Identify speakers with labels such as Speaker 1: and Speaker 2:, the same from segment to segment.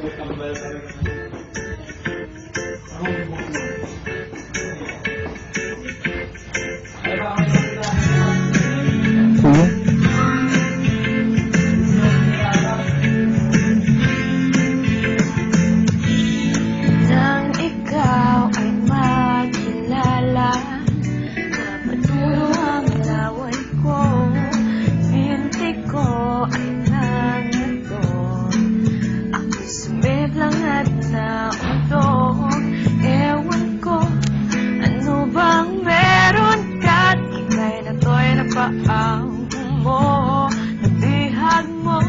Speaker 1: Nang ikaw ay makilala, napatulo ang laway ko, binti ko ay nangato. Ako'y sumiblang at nauntok. Ewan ko, ano bang meron ka't ika'y nato'y napaang mo. Nabihag mo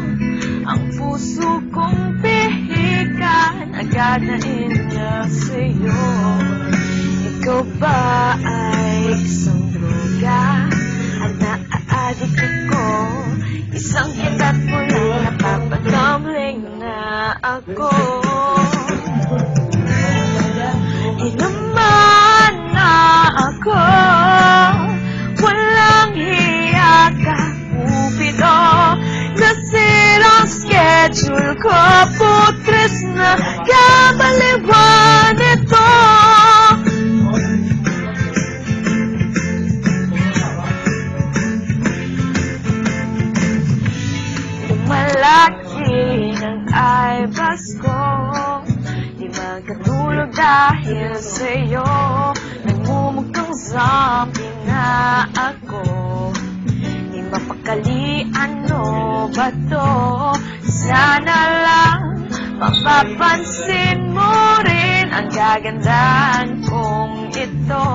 Speaker 1: ang puso kong pihikan, agad na inya sa'yo. Ikaw ba ay isang droga at naadik ako? Isang kitat mo lang napapagamling na ako. Inuman na ako, walang hiya ka, Cupido. Nasirang schedule ko, putres na kabaliwan ito. Umalaki ng eyebags ko, di magkatulog dahil sa'yo. Nagmumugtong zombie na ako, di mapakali, ano ba to? Sana lang mapapansin mo rin ang kagandahan kong ito.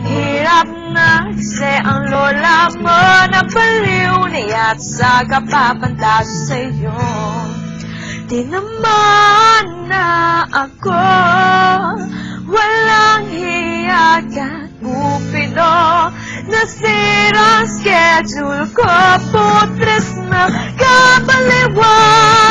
Speaker 1: Hirap na kasi ang lola mo na baliw, niyat sa kapapantasya sa'yo. Di naman na ako, walang hiya ka, Cupido. Nasirang schedule ko, putres na kabaliwan.